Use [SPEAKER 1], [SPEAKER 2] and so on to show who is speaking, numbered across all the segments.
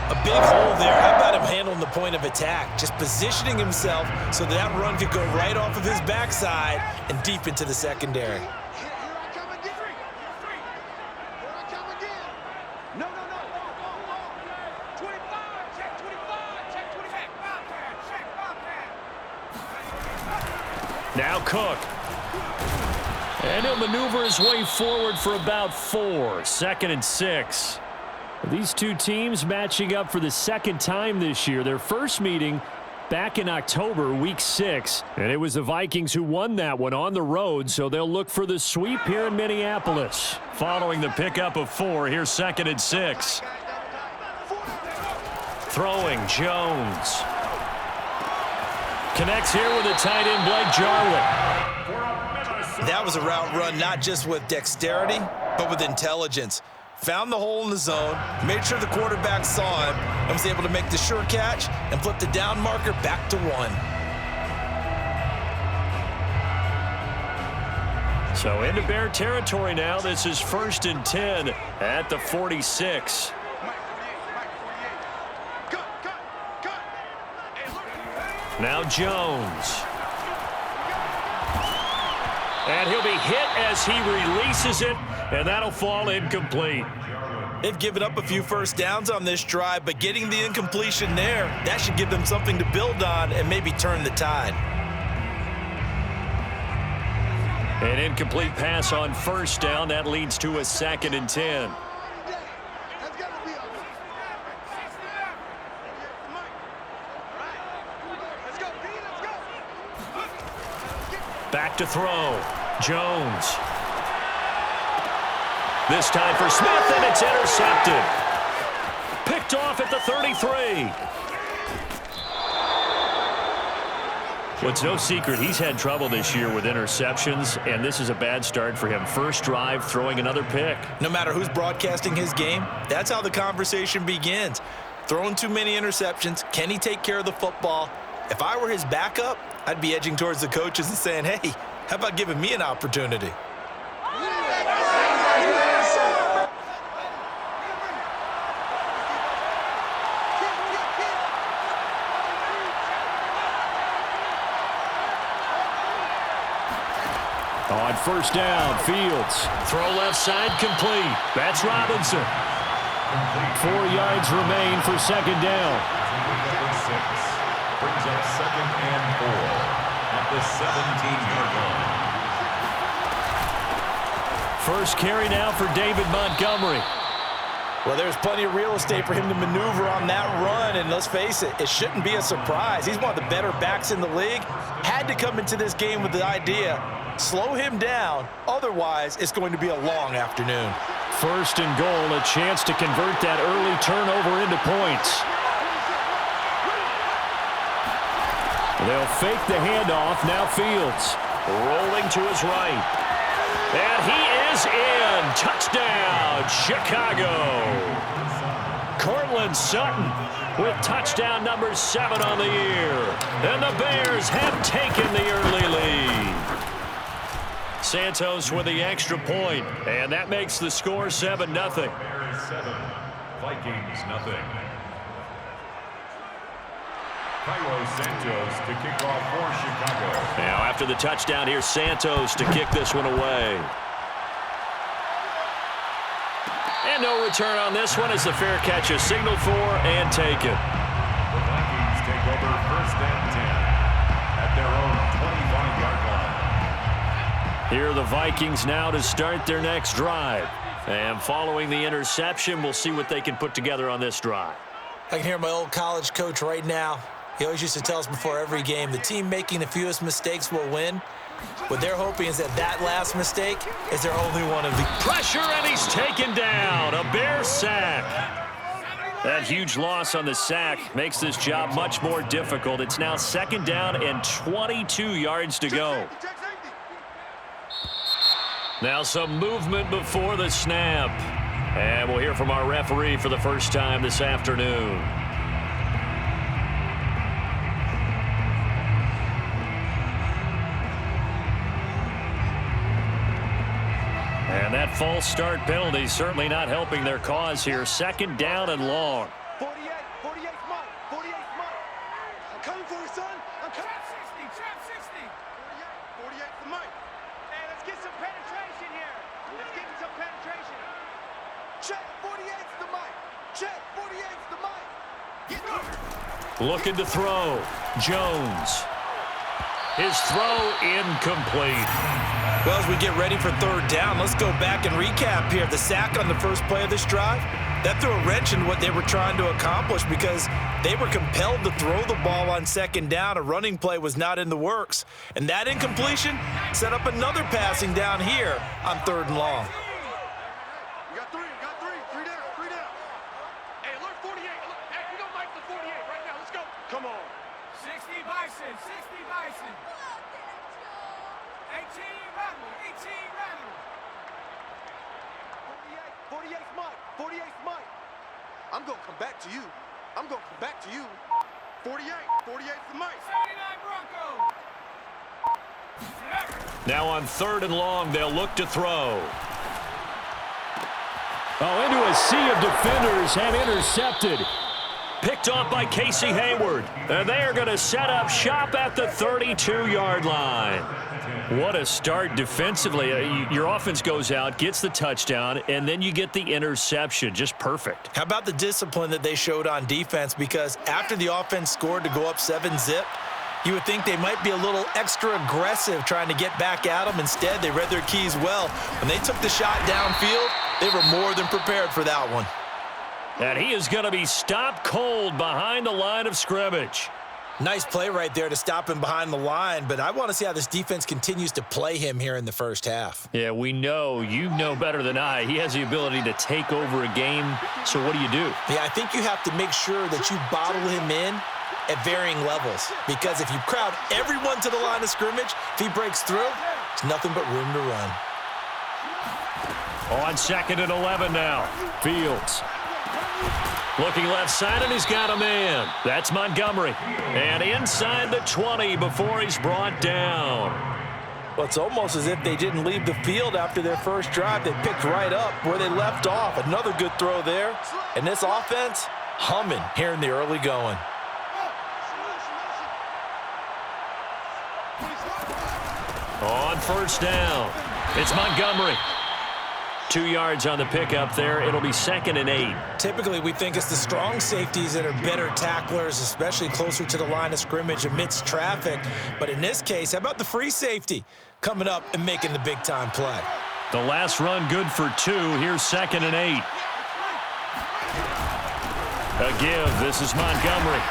[SPEAKER 1] A big hole there. How about him handling the point of attack? Just positioning himself so that run could go right off of his backside and deep into the secondary.
[SPEAKER 2] Now Cook. And he'll maneuver his way forward for about 4. 2nd and 6. These two teams matching up for the second time this year. Their first meeting back in October, week 6. And it was the Vikings who won that one on the road, so they'll look for the sweep here in Minneapolis. Following the pickup of 4, here's 2nd and 6. Throwing, Jones. Connects here with a tight end, Blake Jarwin.
[SPEAKER 1] That was a route run not just with dexterity, but with intelligence. Found the hole in the zone, made sure the quarterback saw him, and was able to make the sure catch and flip the down marker back to 1.
[SPEAKER 2] So into Bear territory now. This is 1st and 10 at the 46. Now Jones. And he'll be hit as he releases it, and that'll fall incomplete.
[SPEAKER 1] They've given up a few first downs on this drive, but getting the incompletion there, that should give them something to build on and maybe turn the tide.
[SPEAKER 2] An incomplete pass on 1st down. That leads to a 2nd and 10. Back to throw. Jones. This time for Smith, and it's intercepted. Picked off at the 33. Well, it's no secret he's had trouble this year with interceptions, and this is a bad start for him. First drive, throwing another pick.
[SPEAKER 1] No matter who's broadcasting his game, that's how the conversation begins. Throwing too many interceptions, can he take care of the football? If I were his backup, I'd be edging towards the coaches and saying, hey, how about giving me an opportunity?
[SPEAKER 2] On 1st down, Fields. Throw left side, complete. That's Robinson. 4 yards remain for 2nd down.
[SPEAKER 3] Brings up 2nd and 4 at the 17-yard line.
[SPEAKER 2] First carry now for David Montgomery.
[SPEAKER 1] Well, there's plenty of real estate for him to maneuver on that run, and let's face it, it shouldn't be a surprise. He's one of the better backs in the league. Had to come into this game with the idea, slow him down, otherwise it's going to be a long afternoon.
[SPEAKER 2] 1st and goal, a chance to convert that early turnover into points. They'll fake the handoff. Now Fields rolling to his right. And he is in. Touchdown, Chicago. Cortland Sutton with touchdown number 7 on the year. And the Bears have taken the early lead. Santos with the extra point, and that makes the score 7-0.
[SPEAKER 3] Bears 7, Vikings nothing. Cairo Santos to kick off for Chicago.
[SPEAKER 2] Now after the touchdown, here's Santos to kick this one away. And no return on this one as the fair catch is signaled for and taken.
[SPEAKER 3] The Vikings take over 1st and 10 at their own 25-yard line.
[SPEAKER 2] Here are the Vikings now to start their next drive. And following the interception, we'll see what they can put together on this drive.
[SPEAKER 1] I can hear my old college coach right now. He always used to tell us before every game, the team making the fewest mistakes will win. What they're hoping is that last mistake is their only one of the...
[SPEAKER 2] Pressure, and he's taken down. A Bear sack. That huge loss on the sack makes this job much more difficult. It's now 2nd down and 22 yards to go. Now some movement before the snap. And we'll hear from our referee for the first time this afternoon. And that false start penalty certainly not helping their cause here. 2nd down and long.
[SPEAKER 4] 48. I'm coming for you, son. I'm coming.
[SPEAKER 5] Trap 60.
[SPEAKER 4] 48 for Mike.
[SPEAKER 5] Hey, let's get some penetration here. Let's get some penetration.
[SPEAKER 4] Check 48's the Mike. Check 48's the Mike.
[SPEAKER 2] Looking to throw. Jones. His throw incomplete.
[SPEAKER 1] Well, as we get ready for third down, let's go back and recap here. The sack on the first play of this drive, that threw a wrench in what they were trying to accomplish because they were compelled to throw the ball on second down. A running play was not in the works. And that incompletion set up another passing down here on third and long.
[SPEAKER 4] We got three. Three down.
[SPEAKER 5] Hey, alert 48. Hey, we don't like the 48 right now. Let's go.
[SPEAKER 4] Come on.
[SPEAKER 5] 60 Bison. 60 Bison. 18 Rebel. 18 Rebel.
[SPEAKER 4] 48's Mike. 48's Mike. I'm going to come back to you. 48's the Mike.
[SPEAKER 5] 79 Bronco.
[SPEAKER 2] Now on third and long, they'll look to throw. Oh, into a sea of defenders and intercepted. Picked off by Casey Hayward. And they are going to set up shop at the 32-yard line. What a start defensively. Your offense goes out, gets the touchdown, and then you get the interception. Just perfect.
[SPEAKER 1] How about the discipline that they showed on defense? Because after the offense scored to go up 7-zip, you would think they might be a little extra aggressive trying to get back at them. Instead, they read their keys well. When they took the shot downfield, they were more than prepared for that one.
[SPEAKER 2] And he is going to be stopped cold behind the line of scrimmage.
[SPEAKER 1] Nice play right there to stop him behind the line, but I want to see how this defense continues to play him here in the first half.
[SPEAKER 2] Yeah, we know. You know better than I. He has the ability to take over a game, so what do you do?
[SPEAKER 1] Yeah, I think you have to make sure that you bottle him in at varying levels, because if you crowd everyone to the line of scrimmage, if he breaks through, it's nothing but room to run.
[SPEAKER 2] On second and 11 now. Fields. Looking left side, and he's got a man. That's Montgomery. And inside the 20 before he's brought down.
[SPEAKER 1] Well, it's almost as if they didn't leave the field after their first drive. They picked right up where they left off. Another good throw there. And this offense, humming here in the early going.
[SPEAKER 2] On first down, it's Montgomery. 2 yards on the pickup there. It'll be 2nd and 8.
[SPEAKER 1] Typically, we think it's the strong safeties that are better tacklers, especially closer to the line of scrimmage amidst traffic. But in this case, how about the free safety coming up and making the big-time play?
[SPEAKER 2] The last run good for 2. Here's 2nd and 8. A give. This is Montgomery.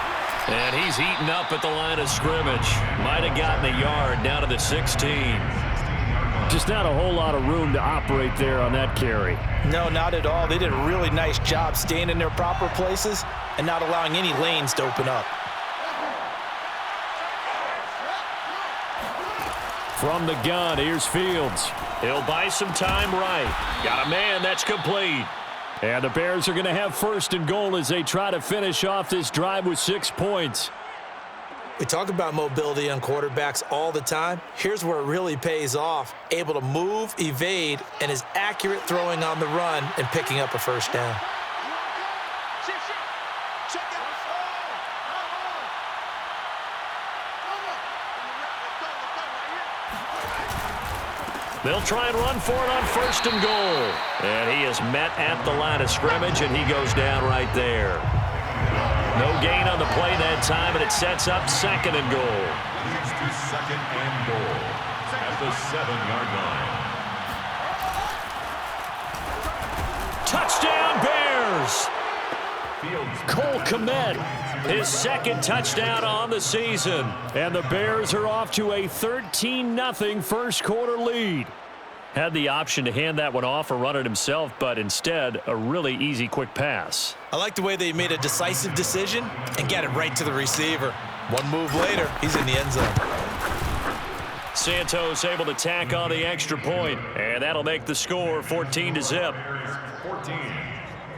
[SPEAKER 2] And he's eaten up at the line of scrimmage. Might have gotten a yard down to the 16. Just not a whole lot of room to operate there on that carry.
[SPEAKER 1] No, not at all. They did a really nice job staying in their proper places and not allowing any lanes to open up.
[SPEAKER 2] From the gun, here's Fields. He'll buy some time right. Got a man, that's complete. And the Bears are going to have 1st and goal as they try to finish off this drive with 6 points.
[SPEAKER 1] We talk about mobility on quarterbacks all the time. Here's where it really pays off. Able to move, evade, and is accurate throwing on the run and picking up a first down.
[SPEAKER 2] They'll try and run for it on 1st and goal. And he is met at the line of scrimmage, and he goes down right there. No gain on the play that time, and it sets up 2nd and goal.
[SPEAKER 3] Leads to 2nd and goal at the 7-yard line.
[SPEAKER 2] Touchdown, Bears! Cole Kmet, his 2nd touchdown on the season. And the Bears are off to a 13-0 first quarter lead. Had the option to hand that one off or run it himself, but instead, a really easy, quick pass.
[SPEAKER 1] I like the way they made a decisive decision and get it right to the receiver. One move later, he's in the end zone.
[SPEAKER 2] Santos able to tack on the extra point, and that'll make the score 14-0.
[SPEAKER 3] 14,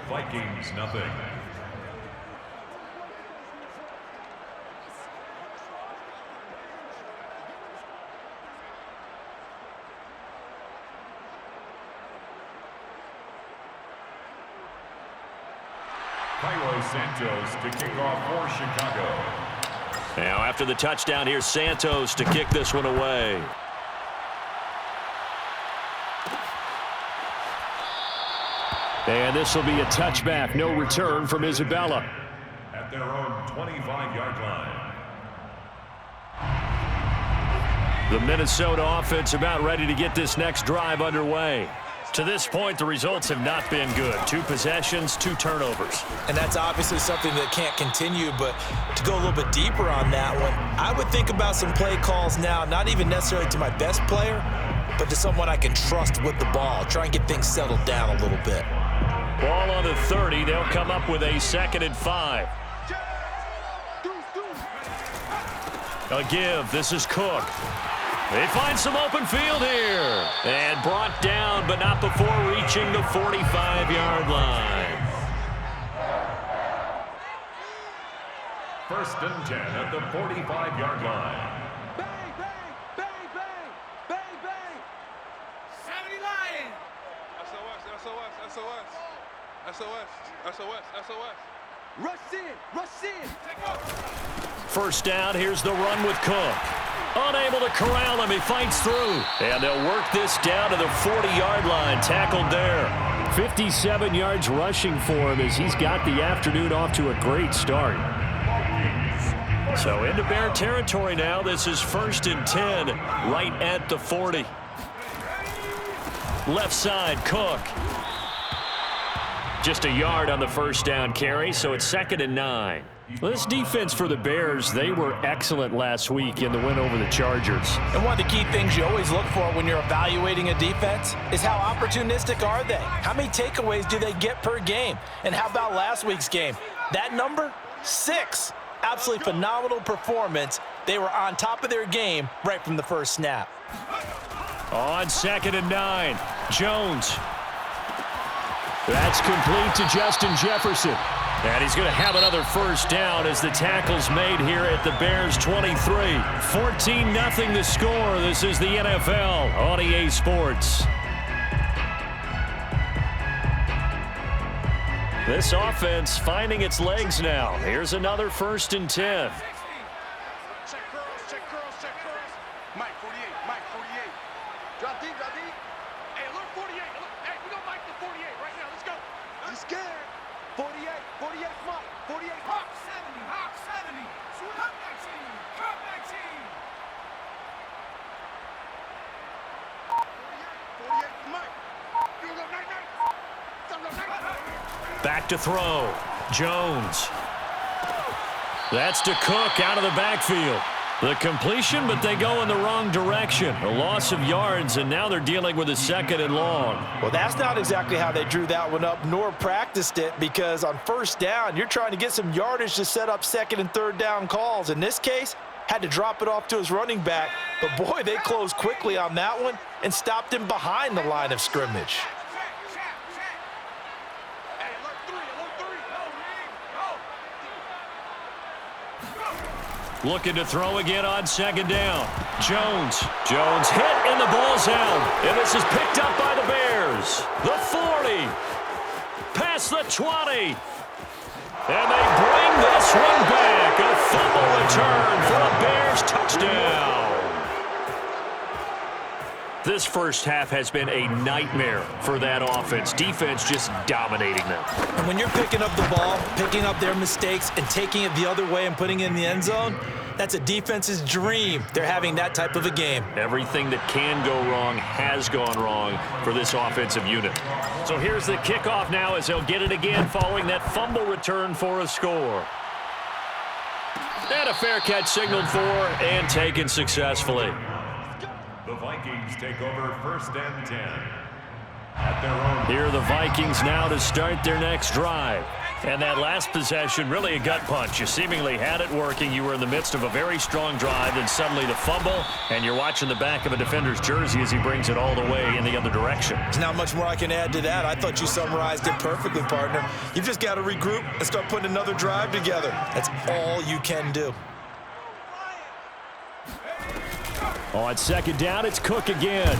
[SPEAKER 3] Vikings nothing. Kairos Santos to kick off for Chicago.
[SPEAKER 2] Now after the touchdown, here's Santos to kick this one away. And this will be a touchback. No return from Isabella.
[SPEAKER 3] At their own 25-yard line.
[SPEAKER 2] The Minnesota offense about ready to get this next drive underway. To this point, the results have not been good. 2 possessions, 2 turnovers.
[SPEAKER 1] And that's obviously something that can't continue, but to go a little bit deeper on that one, I would think about some play calls now, not even necessarily to my best player, but to someone I can trust with the ball. Try and get things settled down a little bit.
[SPEAKER 2] Ball on the 30. They'll come up with a 2nd and 5. A give. This is Cook. They find some open field here. And brought down, but not before reaching the 45-yard line.
[SPEAKER 3] 1st and 10 at the 45-yard line.
[SPEAKER 4] Bang, bang, bang, bang, bang, bang.
[SPEAKER 5] 70 Lions.
[SPEAKER 4] SOS, SOS, SOS. SOS, SOS, SOS. Rush in, rush in.
[SPEAKER 5] Take off.
[SPEAKER 2] 1st down, here's the run with Cook. Unable to corral him, he fights through. And they'll work this down to the 40-yard line, tackled there. 57 yards rushing for him as he's got the afternoon off to a great start. So into Bear territory now. This is 1st and 10, right at the 40. Left side, Cook. Just a yard on the 1st down carry, so it's 2nd and 9. Well, this defense for the Bears, they were excellent last week in the win over the Chargers.
[SPEAKER 1] And one of the key things you always look for when you're evaluating a defense is how opportunistic are they? How many takeaways do they get per game? And how about last week's game? That number? 6. Absolutely phenomenal performance. They were on top of their game right from the first snap.
[SPEAKER 2] On 2nd and 9, Jones. That's complete to Justin Jefferson. And he's going to have another 1st down as the tackle's made here at the Bears 23. 14-0 the score. This is the NFL on EA Sports. This offense finding its legs now. Here's another 1st and 10.
[SPEAKER 5] Check curls, check curls, check curls. Mike 48, Mike 48.
[SPEAKER 4] Drop deep, drop deep.
[SPEAKER 5] Hey, alert 48. Hey, we got Mike the 48 right now. Let's go.
[SPEAKER 4] You scared? 48, 48, Mike. 48.
[SPEAKER 5] Hawk 70, Hawk 70. Hawk 19, Hawk 19.
[SPEAKER 4] 48, Mike.
[SPEAKER 5] You go night, night.
[SPEAKER 2] Back to throw. Jones. That's to Cook out of the backfield. The completion, but they go in the wrong direction. A loss of yards, and now they're dealing with a 2nd and long.
[SPEAKER 1] Well, that's not exactly how they drew that one up, nor practiced it, because on 1st down, you're trying to get some yardage to set up 2nd and 3rd down calls. In this case, had to drop it off to his running back, but boy, they closed quickly on that one and stopped him behind the line of scrimmage.
[SPEAKER 5] Hey, alert 3, alert 3.
[SPEAKER 2] Looking to throw again on 2nd down. Jones hit and the ball's out. And this is picked up by the Bears. The 40. Past the 20. And they bring this one back. A fumble return for a Bears touchdown. This 1st half has been a nightmare for that offense. Defense just dominating them.
[SPEAKER 1] And when you're picking up the ball, picking up their mistakes, and taking it the other way and putting it in the end zone, that's a defense's dream. They're having that type of a game.
[SPEAKER 2] Everything that can go wrong has gone wrong for this offensive unit. So here's the kickoff now as they'll get it again following that fumble return for a score. And a fair catch signaled for and taken successfully.
[SPEAKER 3] The Vikings take over 1st and 10. At their own.
[SPEAKER 2] Here are the Vikings now to start their next drive. And that last possession, really a gut punch. You seemingly had it working. You were in the midst of a very strong drive, then suddenly the fumble, and you're watching the back of a defender's jersey as he brings it all the way in the other direction.
[SPEAKER 1] There's not much more I can add to that. I thought you summarized it perfectly, partner. You've just got to regroup and start putting another drive together. That's all you can do.
[SPEAKER 2] On 2nd down, it's Cook again.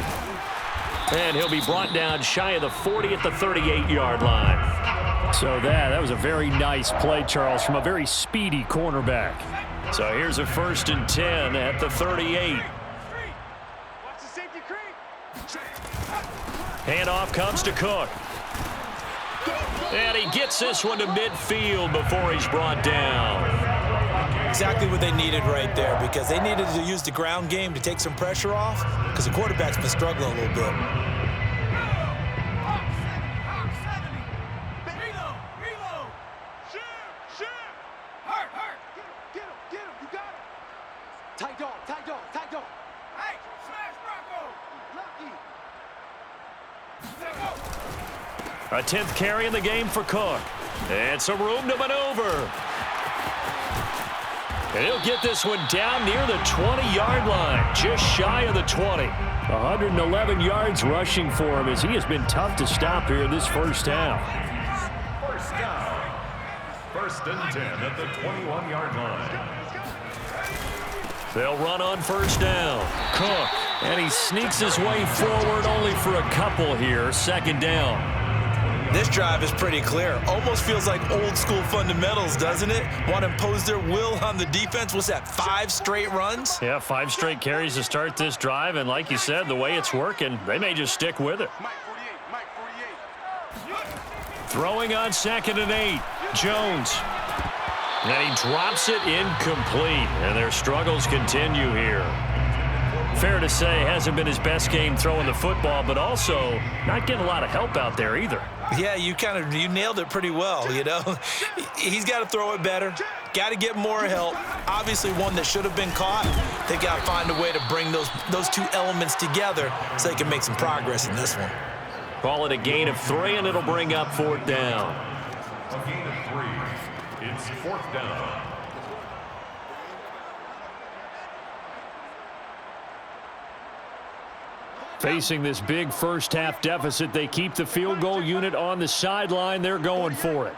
[SPEAKER 2] And he'll be brought down shy of the 40 at the 38-yard line. So that was a very nice play, Charles, from a very speedy cornerback. So here's a 1st and 10 at the 38. Handoff comes to Cook. And he gets this one to midfield before he's brought down.
[SPEAKER 1] Exactly what they needed right there, because they needed to use the ground game to take some pressure off, because the quarterback's been struggling a little bit.
[SPEAKER 2] A 10th carry in the game for Cook. And some room to maneuver. And he'll get this one down near the 20-yard line, just shy of the 20. 111 yards rushing for him, as he has been tough to stop here in this first half.
[SPEAKER 3] First down. 1st and 10 at the 21-yard line.
[SPEAKER 2] They'll run on 1st down. Cook, and he sneaks his way forward only for a couple here. 2nd down.
[SPEAKER 1] This drive is pretty clear. Almost feels like old school fundamentals, doesn't it? Want to impose their will on the defense. What's that, 5 straight runs?
[SPEAKER 2] Yeah, 5 straight carries to start this drive. And like you said, the way it's working, they may just stick with it.
[SPEAKER 5] Mike 48.
[SPEAKER 2] Throwing on 2nd and 8. Jones. And he drops it incomplete. And their struggles continue here. Fair to say, hasn't been his best game throwing the football, but also not getting a lot of help out there either.
[SPEAKER 1] Yeah, you nailed it pretty well, you know. He's got to throw it better. Got to get more help. Obviously one that should have been caught. They got to find a way to bring those two elements together so they can make some progress in this one.
[SPEAKER 2] Call it a gain of 3, and it'll bring up 4th down.
[SPEAKER 3] A gain of 3. It's 4th down.
[SPEAKER 2] Facing this big first half deficit, they keep the field goal unit on the sideline. They're going for it.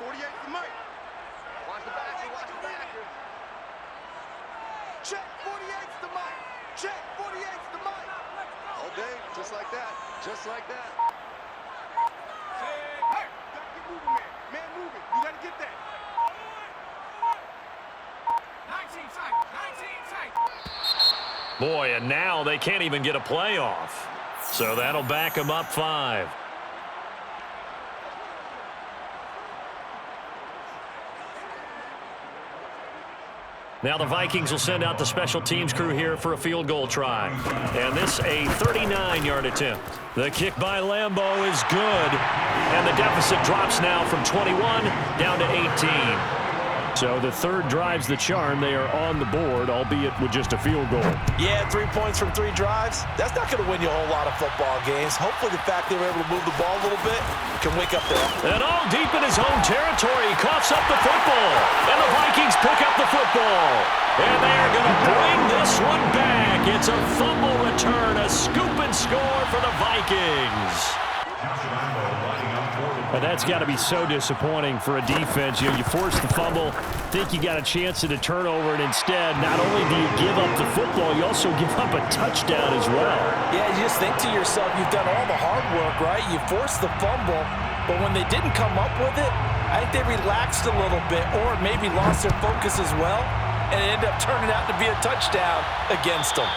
[SPEAKER 5] Check 48's the Mike. Check 48's the Mike. All day, just like that. Just like that. Hey, gotta get moving, man. Man moving. You gotta get that. 19 tight.
[SPEAKER 2] Boy, and now they can't even get a play off. So that'll back them up 5. Now the Vikings will send out the special teams crew here for a field goal try. And this a 39-yard attempt. The kick by Lambeau is good. And the deficit drops now from 21 down to 18. So the 3rd drive's the charm. They are on the board, albeit with just a field goal.
[SPEAKER 1] Yeah, 3 points from 3 drives. That's not going to win you a whole lot of football games. Hopefully the fact they were able to move the ball a little bit can wake up there.
[SPEAKER 2] And all deep in his own territory, he coughs up the football. And the Vikings pick up the football. And they are going to bring this one back. It's a fumble return, a scoop and score for the Vikings. And that's got to be so disappointing for a defense. You force the fumble, think you got a chance at a turnover, and instead, not only do you give up the football, you also give up a touchdown as well.
[SPEAKER 1] Yeah, you just think to yourself, you've done all the hard work, right? You forced the fumble, but when they didn't come up with it, I think they relaxed a little bit or maybe lost their focus as well, and it ended up turning out to be a touchdown against them.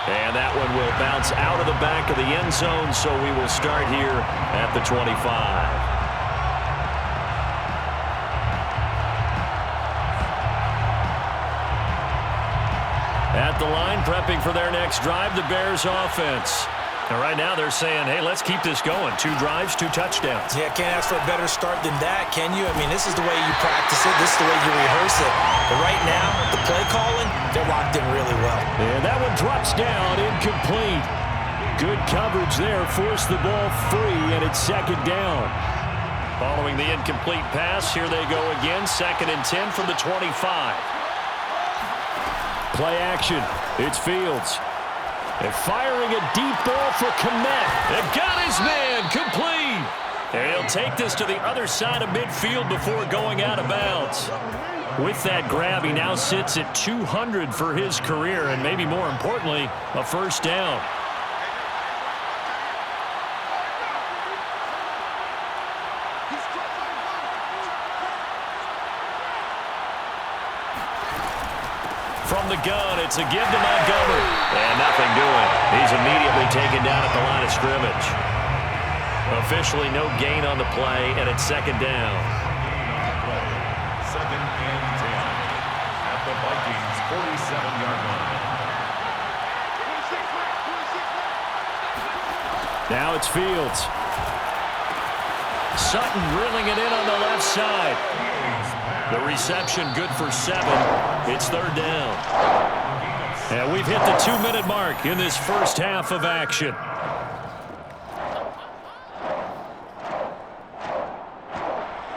[SPEAKER 2] And that one will bounce out of the back of the end zone, so we will start here at the 25. At the line, prepping for their next drive, the Bears offense. And right now they're saying, hey, let's keep this going. 2 drives, 2 touchdowns.
[SPEAKER 1] Yeah, can't ask for a better start than that, can you? I mean, this is the way you practice it. This is the way you rehearse it. But right now, the play calling, they're locked in really well.
[SPEAKER 2] And that one drops down, incomplete. Good coverage there, forced the ball free, and it's 2nd down. Following the incomplete pass, here they go again, 2nd and 10 from the 25. Play action, it's Fields. And firing a deep ball for Kmet. And got his man, complete. And he'll take this to the other side of midfield before going out of bounds. With that grab, he now sits at 200 for his career, and maybe more importantly, a 1st down. From the gun, it's a give to Montgomery. And nothing doing. He's immediately taken down at the line of scrimmage. Officially no gain on the play, and it's second down.
[SPEAKER 3] Second and 10 at the Vikings 47-yard line.
[SPEAKER 2] Now it's Fields. Sutton reeling it in on the left side. The reception good for 7. It's third down. And we've hit the 2-minute mark in this first half of action.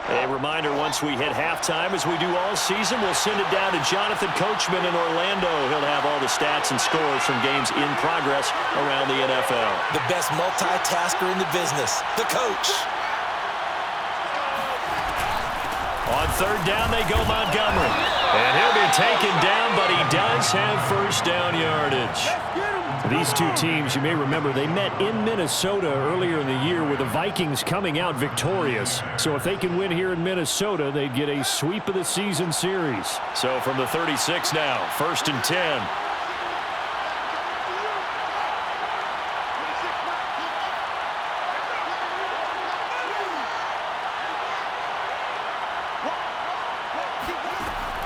[SPEAKER 2] A reminder, once we hit halftime, as we do all season, we'll send it down to Jonathan Coachman in Orlando. He'll have all the stats and scores from games in progress around the NFL.
[SPEAKER 1] The best multitasker in the business, the coach.
[SPEAKER 2] On third down, they go Montgomery. And he'll be taken down, but he does have first down yardage. These two teams, you may remember, they met in Minnesota earlier in the year with the Vikings coming out victorious. So if they can win here in Minnesota, they'd get a sweep of the season series. So from the 36 now, first and 10.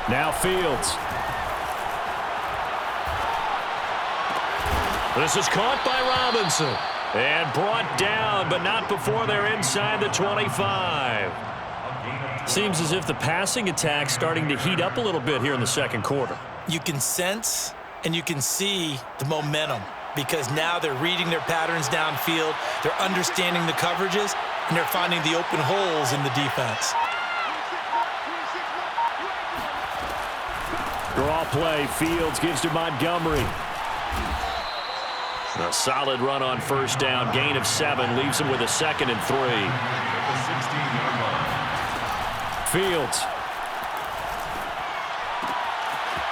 [SPEAKER 2] Now Fields. This is caught by Robinson. And brought down, but not before they're inside the 25. Seems as if the passing attack's starting to heat up a little bit here in the second quarter.
[SPEAKER 1] You can sense and you can see the momentum because now they're reading their patterns downfield, they're understanding the coverages, and they're finding the open holes in the defense.
[SPEAKER 2] Draw play. Fields gives to Montgomery. A solid run on first down. Gain of 7 leaves him with a second and 3. Fields.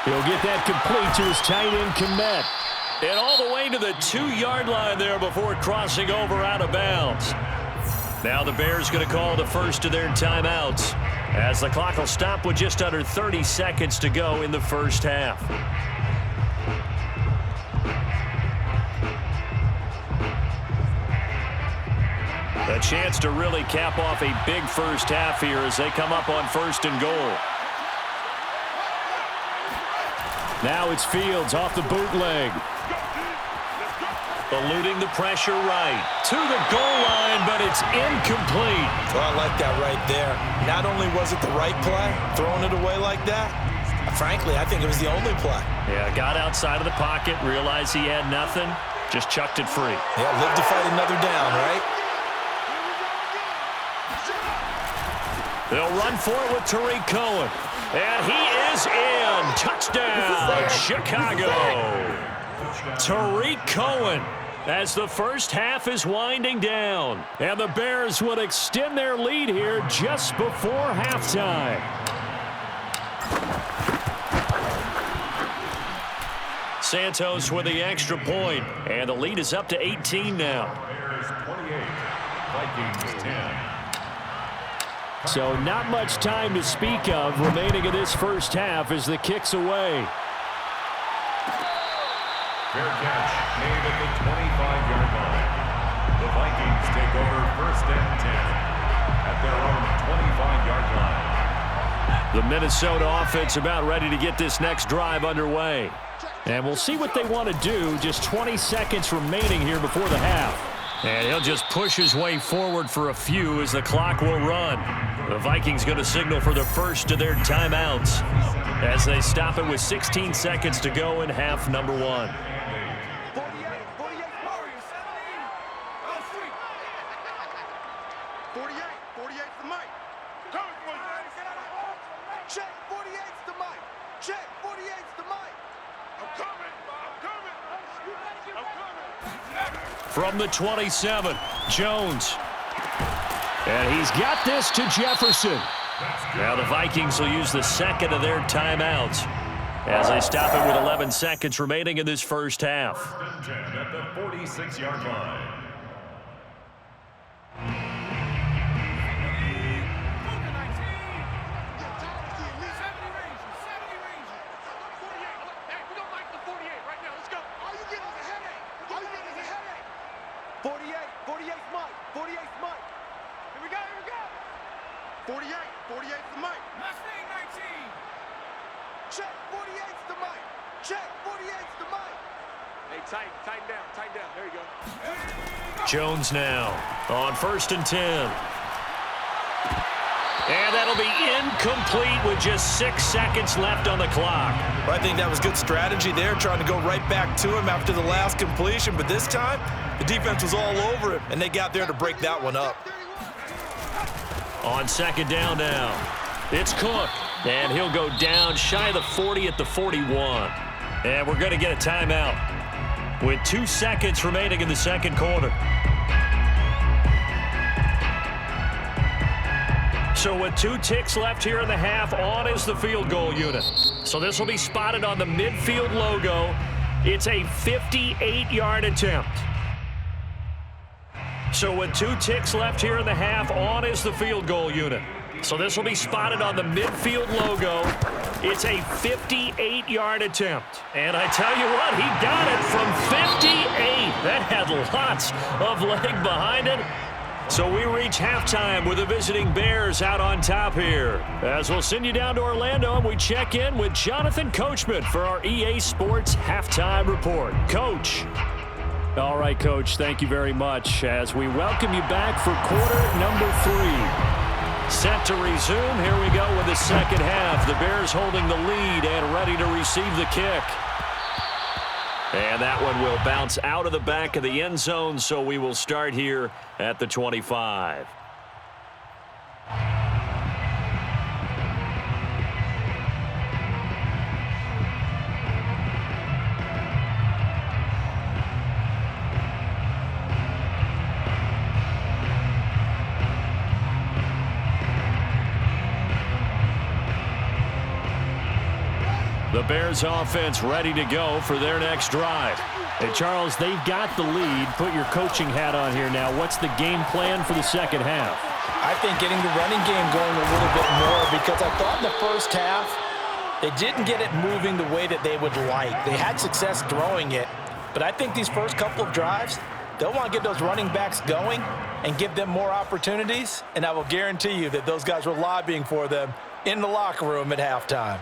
[SPEAKER 2] He'll get that complete to his tight end Kmet. And all the way to the 2-yard line there before crossing over out of bounds. Now the Bears going to call the first of their timeouts, as the clock will stop with just under 30 seconds to go in the first half. A chance to really cap off a big first half here as they come up on first and goal. Now it's Fields off the bootleg. Eluding the pressure right. To the goal line, but it's incomplete.
[SPEAKER 1] Well, I like that right there. Not only was it the right play, throwing it away like that, frankly, I think it was the only play.
[SPEAKER 2] Yeah, got outside of the pocket, realized he had nothing, just chucked it free.
[SPEAKER 1] Yeah, live to fight another down, right?
[SPEAKER 2] They'll run for it with Tariq Cohen. And he is in. Touchdown, Chicago. Tariq Cohen as the first half is winding down. And the Bears would extend their lead here just before halftime. Santos with the extra point, and the lead is up to 18 now.
[SPEAKER 3] Bears 28, Vikings 10.
[SPEAKER 2] So not much time to speak of remaining in this first half as the kick's away.
[SPEAKER 3] Fair catch made at the 25-yard line. The Vikings take over first and 10 at their own 25-yard line.
[SPEAKER 2] The Minnesota offense about ready to get this next drive underway. And we'll see what they want to do. Just 20 seconds remaining here before the half. And he'll just push his way forward for a few as the clock will run. The Vikings going to signal for the first of their timeouts as they stop it with 16 seconds to go in half number 1.
[SPEAKER 5] 48's the mic. Check, 48's the mic. Check, 48's the mic. I'm coming.
[SPEAKER 2] From the 27, Jones. And he's got this to Jefferson. Now the Vikings will use the second of their timeouts as they stop it with 11 seconds remaining in this first half.
[SPEAKER 3] First and 10 at the 46-yard line.
[SPEAKER 5] Check 48's the mic. Check 48's the mic. Hey, tighten down. There you go.
[SPEAKER 2] Jones now on 1st and 10. And that'll be incomplete with just 6 seconds left on the clock.
[SPEAKER 1] Well, I think that was good strategy there, trying to go right back to him after the last completion. But this time, the defense was all over him, and they got there to break that one up.
[SPEAKER 2] On 2nd down now, it's Cook. And he'll go down shy of the 40 at the 41. And we're going to get a timeout with 2 seconds remaining in the second quarter. So with 2 ticks left here in the half, on is the field goal unit. So this will be spotted on the midfield logo. It's a 58-yard attempt. So with 2 ticks left here in the half, on is the field goal unit. So this will be spotted on the midfield logo. It's a 58-yard attempt. And I tell you what, he got it from 58. That had lots of leg behind it. So we reach halftime with the visiting Bears out on top here. As we'll send you down to Orlando and we check in with Jonathan Coachman for our EA Sports Halftime Report. Coach.
[SPEAKER 6] All right, Coach, thank you very much as we welcome you back for quarter number 3.
[SPEAKER 2] Set to resume. Here we go with the second half. The Bears holding the lead and ready to receive the kick. And that one will bounce out of the back of the end zone, so we will start here at the 25. The Bears offense ready to go for their next drive.
[SPEAKER 6] Hey, Charles, they've got the lead. Put your coaching hat on here now. What's the game plan for the second half?
[SPEAKER 1] I think getting the running game going a little bit more, because I thought in the first half they didn't get it moving the way that they would like. They had success throwing it, but I think these first couple of drives, they'll want to get those running backs going and give them more opportunities, and I will guarantee you that those guys were lobbying for them in the locker room at halftime.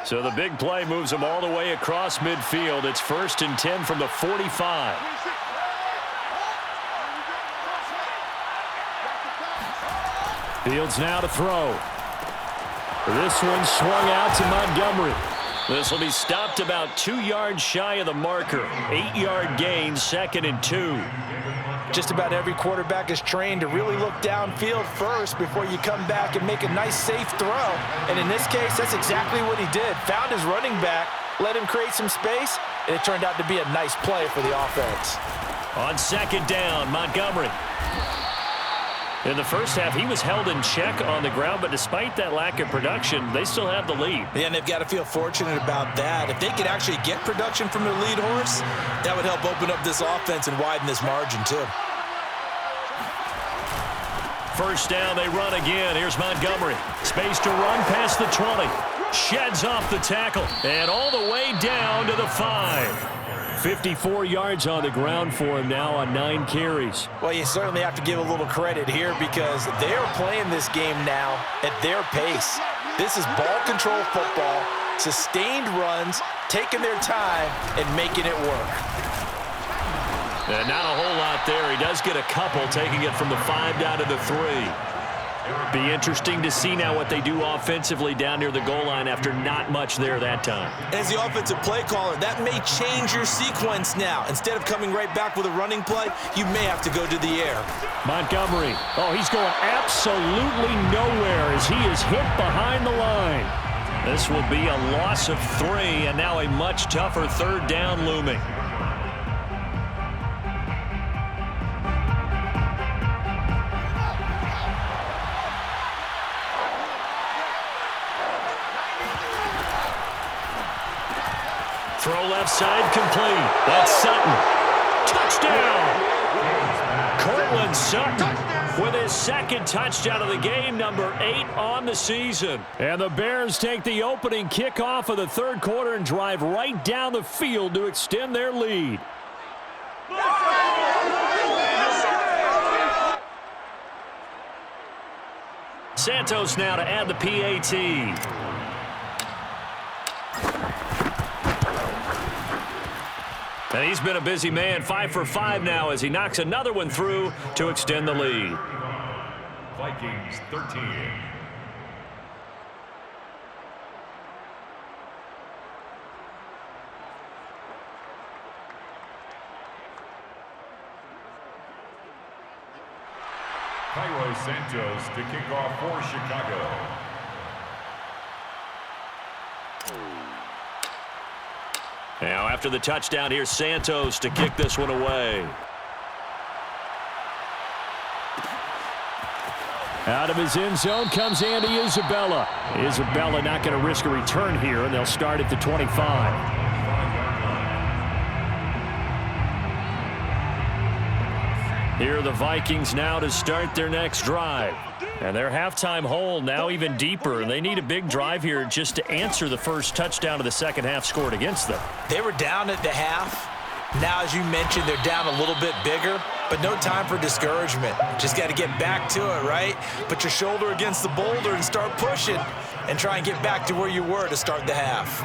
[SPEAKER 2] So the big play moves them all the way across midfield. It's 1st and 10 from the 45.
[SPEAKER 6] Fields now to throw. This one swung out to Montgomery.
[SPEAKER 2] This will be stopped about 2 yards shy of the marker. 8-yard gain, 2nd and 2.
[SPEAKER 1] Just about every quarterback is trained to really look downfield first before you come back and make a nice, safe throw. And in this case, that's exactly what he did. Found his running back, let him create some space, and it turned out to be a nice play for the offense.
[SPEAKER 2] On 2nd down, Montgomery. In the first half, he was held in check on the ground, but despite that lack of production, they still have the lead.
[SPEAKER 1] Yeah, and they've got to feel fortunate about that. If they could actually get production from their lead horse, that would help open up this offense and widen this margin too.
[SPEAKER 2] First down, they run again. Here's Montgomery. Space to run past the 20. Sheds off the tackle. And all the way down to the 5.
[SPEAKER 6] 54 yards on the ground for him now on 9 carries.
[SPEAKER 1] Well, you certainly have to give a little credit here because they are playing this game now at their pace. This is ball control football, sustained runs, taking their time, and making it work.
[SPEAKER 2] And not a whole lot there. He does get a couple, taking it from the 5 down to the 3. Be interesting to see now what they do offensively down near the goal line after not much there that time.
[SPEAKER 1] As the offensive play caller, that may change your sequence now. Instead of coming right back with a running play, you may have to go to the air.
[SPEAKER 6] Montgomery, he's going absolutely nowhere as he is hit behind the line.
[SPEAKER 2] This will be a loss of 3, and now a much tougher 3rd down looming. Throw left side complete. That's Sutton. Touchdown! Cortland Sutton with his 2nd touchdown of the game, number 8 on the season.
[SPEAKER 6] And the Bears take the opening kickoff of the 3rd quarter and drive right down the field to extend their lead.
[SPEAKER 2] Santos now to add the PAT. And he's been a busy man, 5 for 5 now as he knocks another one through to extend the lead.
[SPEAKER 3] Vikings 13. Cairo Santos to kick off for Chicago.
[SPEAKER 2] Now after the touchdown, here's Santos to kick this one away.
[SPEAKER 6] Out of his end zone comes Andy Isabella. Isabella not going to risk a return here, and they'll start at the 25. Here are the Vikings now to start their next drive. And their halftime hole now even deeper, and they need a big drive here just to answer the first touchdown of the second half scored against them.
[SPEAKER 1] They were down at the half. Now, as you mentioned, they're down a little bit bigger, but no time for discouragement. Just got to get back to it, right? Put your shoulder against the boulder and start pushing and try and get back to where you were to start the half.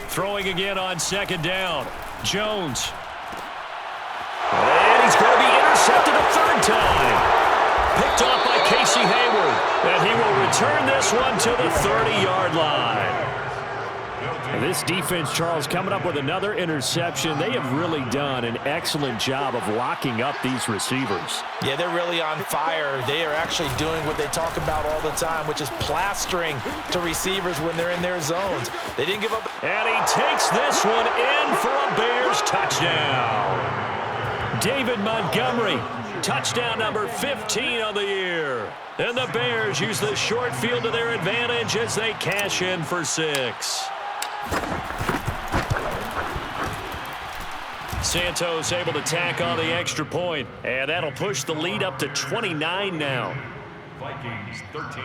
[SPEAKER 2] Throwing again on second down. Jones. And he's going to be intercepted a third time. Picked off by Casey Hayward. And he will return this one to the 30-yard line.
[SPEAKER 6] And this defense, Charles, coming up with another interception. They have really done an excellent job of locking up these receivers.
[SPEAKER 1] Yeah, they're really on fire. They are actually doing what they talk about all the time, which is plastering to receivers when they're in their zones. They didn't give up.
[SPEAKER 2] And he takes this one in for a Bears touchdown. David Montgomery, touchdown number 15 on the year. And the Bears use the short field to their advantage as they cash in for 6. Santos able to tack on the extra point, and that'll push the lead up to 29 now.
[SPEAKER 3] Vikings 13.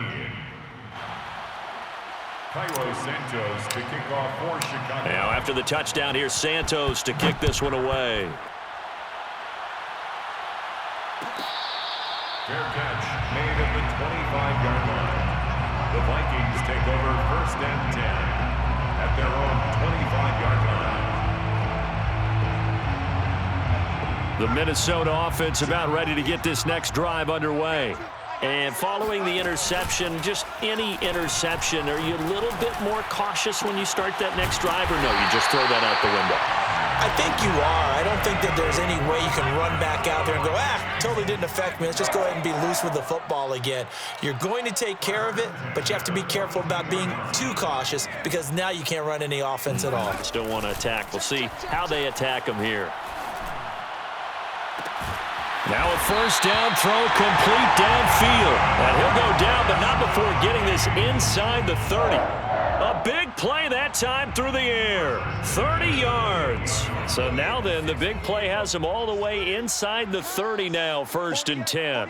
[SPEAKER 3] Cairo Santos to kick off for Chicago.
[SPEAKER 2] Now after the touchdown, here's Santos to kick this one away.
[SPEAKER 3] Fair catch made at the 25-yard line. The Vikings take over 1st and 10 at their own 25-yard line.
[SPEAKER 2] The Minnesota offense about ready to get this next drive underway. And following the interception, just any interception, are you a little bit more cautious when you start that next drive, or no, you just throw that out the window?
[SPEAKER 1] I think you are. I don't think that there's any way you can run back out there and go, totally didn't affect me. Let's just go ahead and be loose with the football again. You're going to take care of it, but you have to be careful about being too cautious because now you can't run any offense at all.
[SPEAKER 2] Still want to attack. We'll see how they attack them here. Now a first down throw complete downfield. And he'll go down, but not before getting this inside the 30. A big play that time through the air. 30 yards. So now then, the big play has him all the way inside the 30 now, 1st and 10.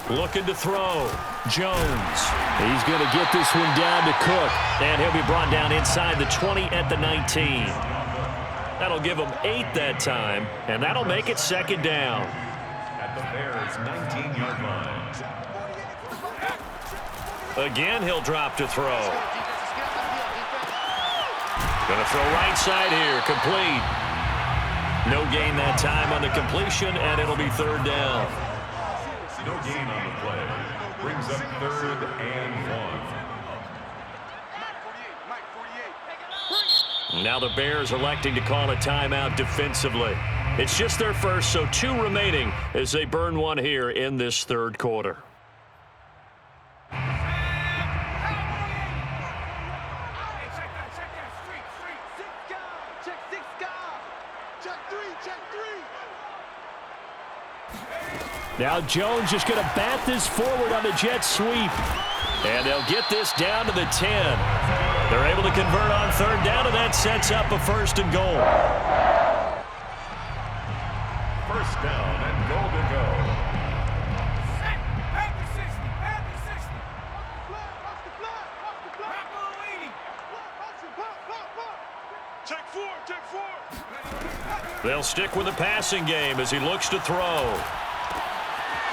[SPEAKER 2] Looking to throw. Jones.
[SPEAKER 6] He's going to get this one down to Cook.
[SPEAKER 2] And he'll be brought down inside the 20 at the 19. That'll give him 8 that time, and that'll make it 2nd down.
[SPEAKER 3] At the Bears' 19-yard line.
[SPEAKER 2] Again, he'll drop to throw. Gonna throw right side here, complete. No gain that time on the completion, and it'll be 3rd down.
[SPEAKER 3] No gain on the play. Brings up 3rd and 1.
[SPEAKER 2] Now the Bears electing to call a timeout defensively. It's just their first, so 2 remaining as they burn one here in this 3rd quarter.
[SPEAKER 6] Now Jones just going to bat this forward on the jet sweep.
[SPEAKER 2] And they'll get this down to the 10. They're able to convert on 3rd down, and that sets up a 1st and goal.
[SPEAKER 3] 1st down and goal to go.
[SPEAKER 4] Check four.
[SPEAKER 6] They'll stick with the passing game as he looks to throw.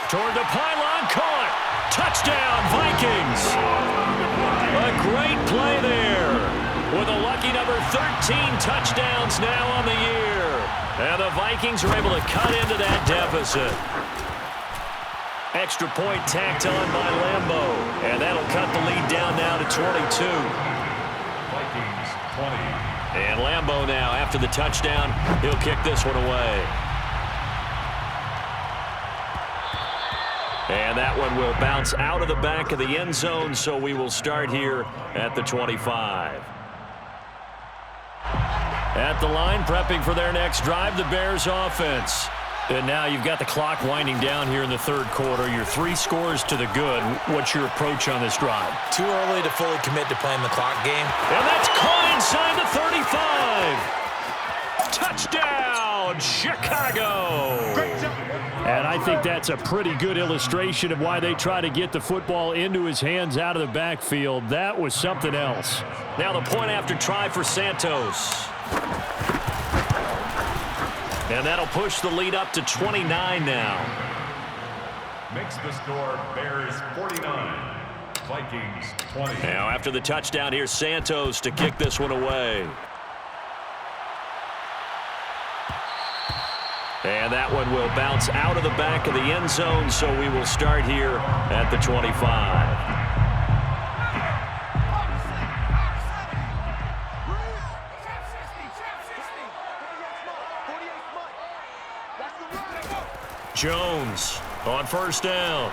[SPEAKER 6] Toward the pylon, caught. Touchdown, Vikings. A great play there. With a lucky number 13 touchdowns now on the year. And the Vikings are able to cut into that deficit. Extra point tacked on by Lambo. And that'll cut the lead down now to 22.
[SPEAKER 3] Vikings 20.
[SPEAKER 6] And Lambo now, after the touchdown, he'll kick this one away. And that one will bounce out of the back of the end zone, so we will start here at the 25. At the line, prepping for their next drive, the Bears offense. And now you've got the clock winding down here in the third quarter. Your 3 scores to the good. What's your approach on this drive?
[SPEAKER 1] Too early to fully commit to playing the clock game.
[SPEAKER 6] And that's caught inside the 35. Touchdown, Chicago.
[SPEAKER 2] And I think that's a pretty good illustration of why they try to get the football into his hands out of the backfield. That was something else.
[SPEAKER 6] Now the point after try for Santos. And that'll push the lead up to 29 now.
[SPEAKER 3] Makes the score Bears 49, Vikings 20.
[SPEAKER 6] Now after the touchdown, here's Santos to kick this one away. And that one will bounce out of the back of the end zone, so we will start here at the 25. Jones on first down.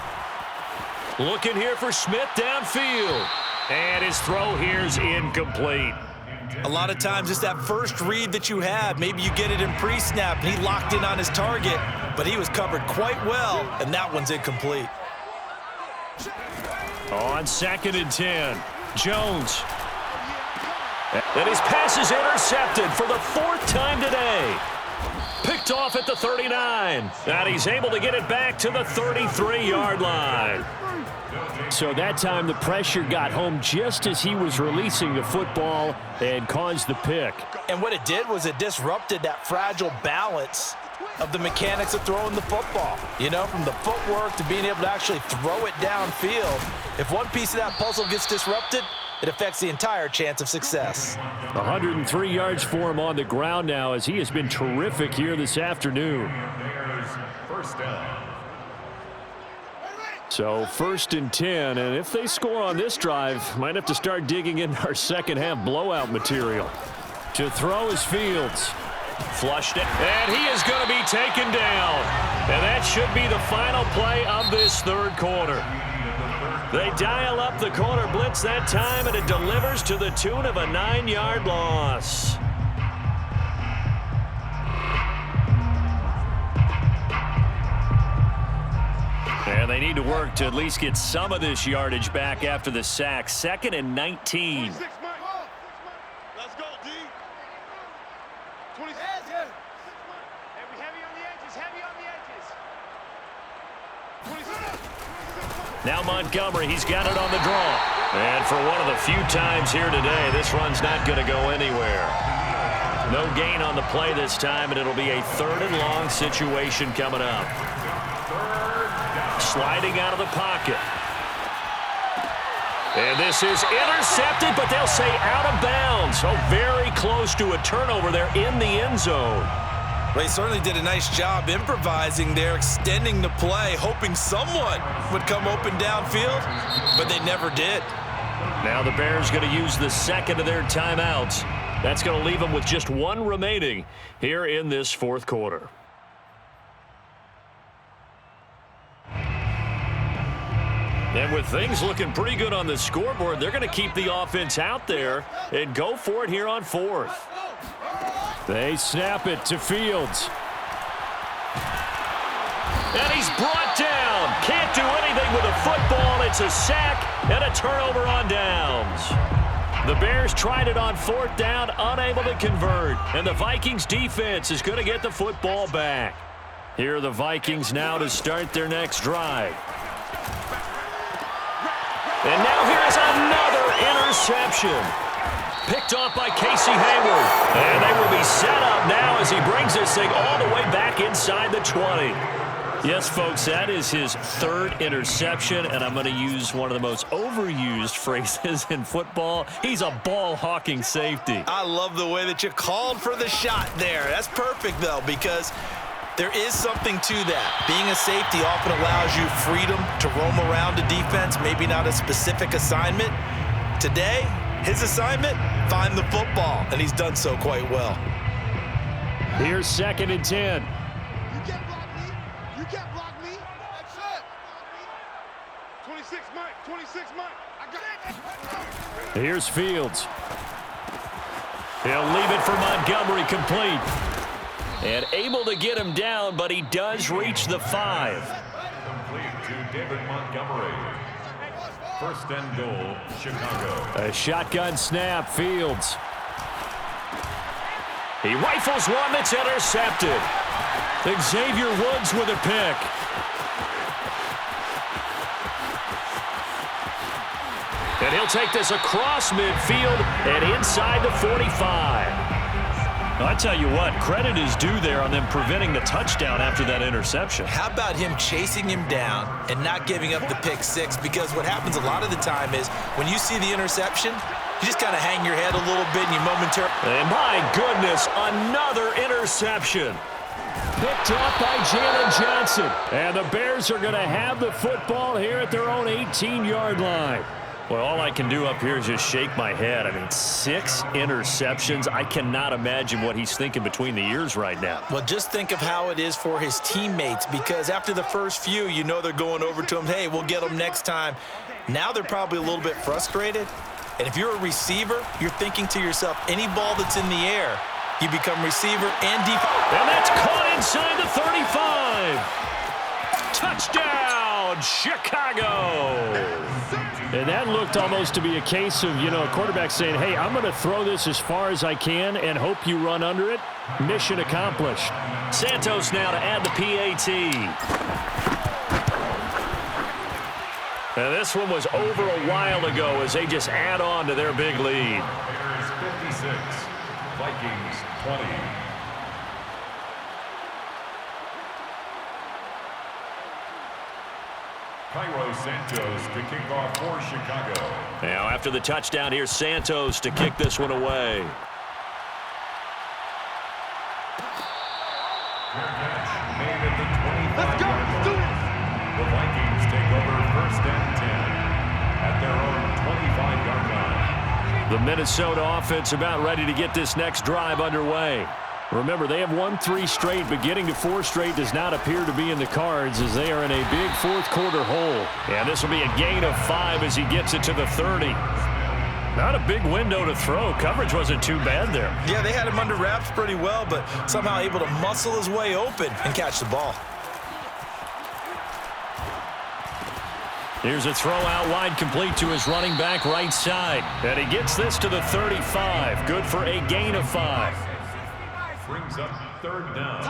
[SPEAKER 6] Looking here for Smith downfield. And his throw here's incomplete.
[SPEAKER 1] A lot of times it's that first read that you have. Maybe you get it in pre-snap, and he locked in on his target, but he was covered quite well, and that one's incomplete.
[SPEAKER 2] On 2nd and 10, Jones.
[SPEAKER 6] And his pass is intercepted for the 4th time today. Picked off at the 39. And he's able to get it back to the 33-yard line.
[SPEAKER 2] So that time the pressure got home just as he was releasing the football and caused the pick.
[SPEAKER 1] And what it did was it disrupted that fragile balance of the mechanics of throwing the football. You know, from the footwork to being able to actually throw it downfield. If one piece of that puzzle gets disrupted, it affects the entire chance of success.
[SPEAKER 2] 103 yards for him on the ground now as he has been terrific here this afternoon.
[SPEAKER 3] Bears first down.
[SPEAKER 2] So 1st and 10, and if they score on this drive, might have to start digging in our second half blowout material. To throw is Fields.
[SPEAKER 6] Flushed it, and he is going to be taken down. And that should be the final play of this third quarter. They dial up the corner blitz that time, and it delivers to the tune of a 9-yard loss. And they need to work to at least get some of this yardage back after the sack. 2nd and 19.
[SPEAKER 4] Let's go, D. 26.
[SPEAKER 5] Heavy on the edges, heavy on the edges.
[SPEAKER 4] 26.
[SPEAKER 6] Now Montgomery, he's got it on the draw. And for one of the few times here today, this run's not going to go anywhere. No gain on the play this time, and it'll be a 3rd and long situation coming up. Sliding out of the pocket. And this is intercepted, but they'll say out of bounds. So very close to a turnover there in the end zone.
[SPEAKER 1] Well, he certainly did a nice job improvising there, extending the play, hoping someone would come open downfield, but they never did.
[SPEAKER 6] Now the Bears going to use the 2nd of their timeouts. That's going to leave them with just 1 remaining here in this 4th quarter. And with things looking pretty good on the scoreboard, they're going to keep the offense out there and go for it here on 4th.
[SPEAKER 2] They snap it to Fields.
[SPEAKER 6] And he's brought down. Can't do anything with a football. It's a sack and a turnover on downs. The Bears tried it on 4th down, unable to convert. And the Vikings defense is going to get the football back. Here are the Vikings now to start their next drive. And now here's another interception. Picked off by Casey Hayward. And they will be set up now as he brings this thing all the way back inside the 20. Yes, folks, that is his third interception, and I'm going to use one of the most overused phrases in football. He's a ball-hawking safety.
[SPEAKER 1] I love the way that you called for the shot there. That's perfect, though, because there is something to that. Being a safety often allows you freedom to roam around a defense, maybe not a specific assignment. Today, his assignment, find the football, and he's done so quite well.
[SPEAKER 2] Here's 2nd and 10.
[SPEAKER 5] You can't block me. You can't block me. That's it.
[SPEAKER 4] 26 Mike, 26 Mike. I got it.
[SPEAKER 2] Here's Fields. He'll leave it for Montgomery, complete.
[SPEAKER 6] And able to get him down, but he does reach the 5.
[SPEAKER 3] Complete to David Montgomery. 1st and goal, Chicago.
[SPEAKER 2] A shotgun snap, Fields.
[SPEAKER 6] He rifles one that's intercepted.
[SPEAKER 2] Xavier Woods with a pick.
[SPEAKER 6] And he'll take this across midfield and inside the 45.
[SPEAKER 2] I tell you what, credit is due there on them preventing the touchdown after that interception.
[SPEAKER 1] How about him chasing him down and not giving up the pick six? Because what happens a lot of the time is when you see the interception, you just kind of hang your head a little bit and you momentarily.
[SPEAKER 6] And my goodness, another interception.
[SPEAKER 2] Picked up by Jalen Johnson. And the Bears are going to have the football here at their own 18-yard line.
[SPEAKER 6] Well, all I can do up here is just shake my head. I mean, 6 interceptions. I cannot imagine what he's thinking between the ears right now.
[SPEAKER 1] Well, just think of how it is for his teammates, because after the first few, you know they're going over to him, hey, we'll get them next time. Now they're probably a little bit frustrated. And if you're a receiver, you're thinking to yourself, any ball that's in the air, you become receiver and defense.
[SPEAKER 6] And that's caught inside the 35. Touchdown, Chicago.
[SPEAKER 2] And that looked almost to be a case of, a quarterback saying, hey, I'm going to throw this as far as I can and hope you run under it. Mission accomplished.
[SPEAKER 6] Santos now to add the PAT. And this one was over a while ago as they just add on to their big lead.
[SPEAKER 3] Bears 56, Vikings 20. Cairo Santos to kick off for Chicago.
[SPEAKER 6] Now after the touchdown, here's Santos to kick this one away.
[SPEAKER 3] Fair catch made at the 25.
[SPEAKER 5] Let's go. Let's do this.
[SPEAKER 3] The Vikings take over 1st and 10 at their own 25-yard line.
[SPEAKER 2] The Minnesota offense about ready to get this next drive underway. Remember, they have won 3 straight, but getting to 4 straight does not appear to be in the cards as they are in a big 4th quarter hole. And this will be a gain of 5 as he gets it to the 30. Not a big window to throw. Coverage wasn't too bad there.
[SPEAKER 1] Yeah, they had him under wraps pretty well, but somehow able to muscle his way open and catch the ball.
[SPEAKER 2] Here's a throw out wide, complete to his running back right side. And he gets this to the 35. Good for a gain of 5.
[SPEAKER 3] Brings up 3rd down.